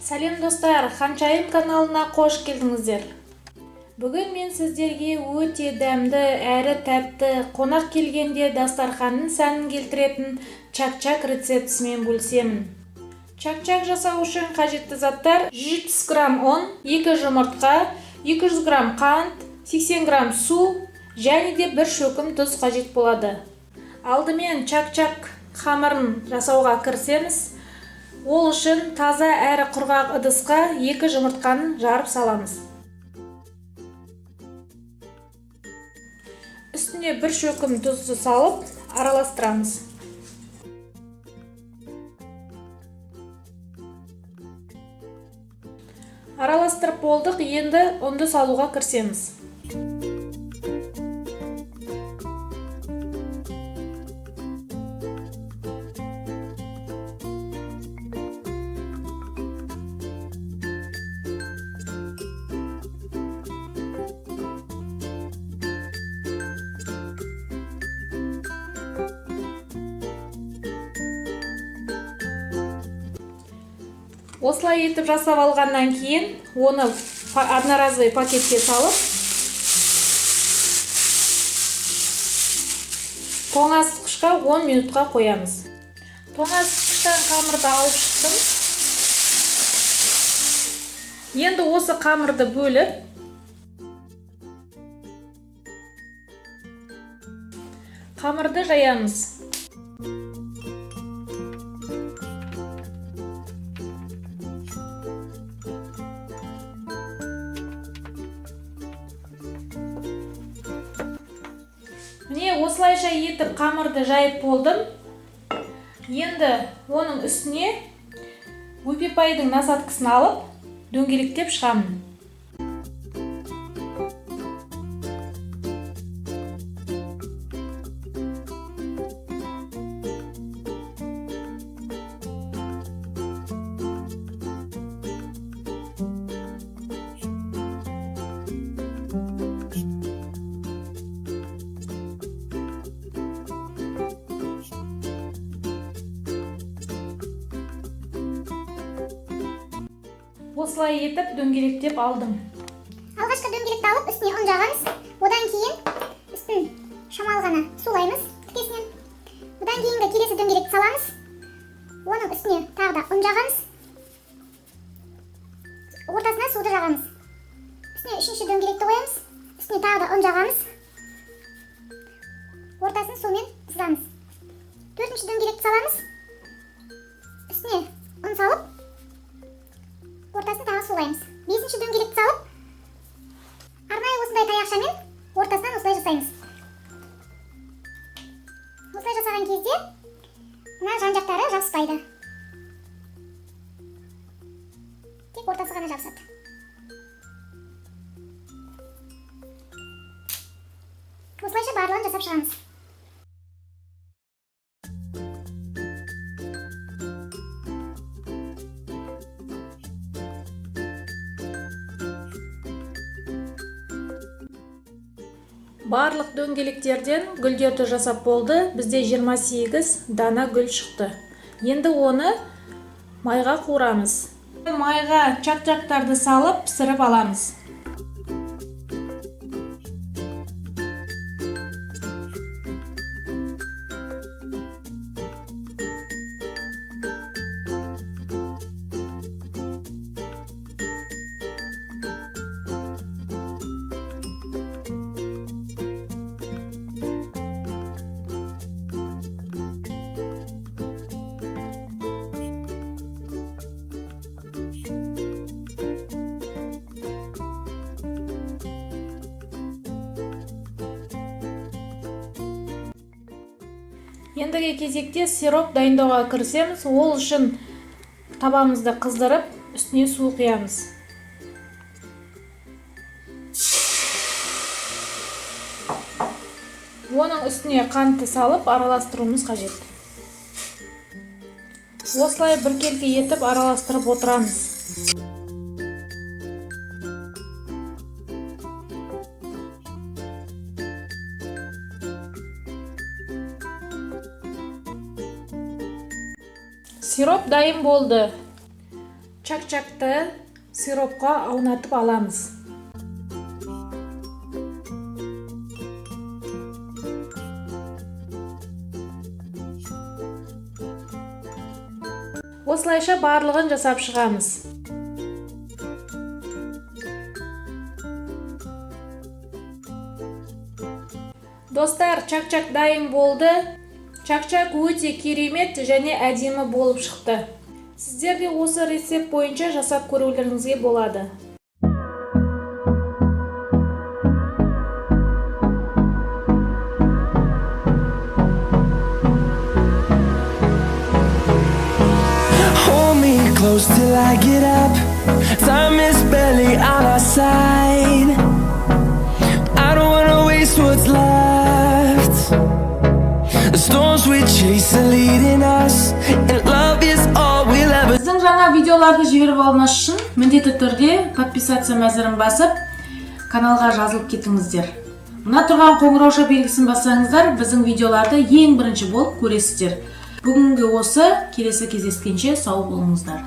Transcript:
Сәлем достар, Ханчайым каналына қош келдіңіздер. Бүгін мен сіздерге өте дәмді, әрі тәтті, қонақ келгенде дастарханның сәнін келтіретін чак-чак рецептісімен бөлісемін. Чак-чак жасау үшін қажетті заттар: 130 грамм ұн, 2 жұмыртқа, 200 грамм қант, 80 грамм су және де 1 шөкім тұз қажет болады. Алдымен чак-чак қамырын жасауға кірісеміз. Ол үшін таза әрі құрғақ ыдысқа 2 жұмыртқаны жарып саламыз. Үстіне 1 шөкім тұзды салып, араластырамыз. Араластырып болдық, енді ұнды салуға кірісеміз. Осылай етіп жасап алғаннан кейін, оны одноразовый пакетке салып, тоңазытқышқа 10 минутқа қоямыз. Тоңазытқыштан қамырды алып шықтым. Енді осы қамырды бөліп, қамырды жаямыз. Міне осылайша етіп қамырды жайып болдым. Енді оның үстіне өпепайдың насаткасын алып, дөңгелектеп шығамын. Осылай етіп дөңгелектеп алдым. Алғашқы дөңгелекті алып, үстіне ұн жағамыз. Одан кейін үстін шамалы ғана сулаймыз тікесінен. Одан кейінгі келесі дөңгелекті саламыз. Оның үстіне тағы да ұн жағамыз. Ортасына суды жағамыз. Үстіне үшінші дөңгелекті қоямыз. Үстіне тағы да ұн жағамыз. Ортасын сумен сызамыз. Төртінші дөңгелекті саламыз. Үстіне ұн салып, ортасын тағы сулаймыз. Бесінші дөңгелекті салып, арнайы осындай таяқшамен ортасынан осылай жасаймыз. Осылай жасаған кезде мына жан-жақтары жабыспайды. Тек ортасы ғана жабысады. Осылайша барлығын жасап шығамыз. Барлық дөңгелектерден гүлдерді жасап болды. Бізде 28 дана гүл шықты. Енді оны майға қуырамыз. Майға чак-чактарды салып пісіріп аламыз. Ендігі кезекте сироп дайындауға кірісеміз. Ол үшін табамызды қыздырып, үстіне су құямыз. Оның үстіне қантты салып араластыруымыз қажет. Осылай біркелкі етіп араластырып отырамыз. Сироп дайын болды. чак-чакты сиропқа аунатып аламыз. Осылайша барлығын жасап шығамыз. Достар, чак-чак дайын болды. Чак-чак өте керемет және әдемі болып шықты. Сіздер де осы рецепт бойынша жасап көрулеріңізге болады. Close till I get up. Time is barely on our side. I don't wanna waste what's left. The storms we chase are leading us, and love is all we'll ever. Біздің жаңа видеоларды жіберіп алыңыз үшін міндетті түрде подписаться мәзірін басып, каналға жазылып кетіңіздер. Мына тұрған қоңырауша белгісін бассаңыздар, біздің видеоларды ең бірінші болып көресіздер. Бүгінгі осы, келесі кездескенше сау болыңыздар.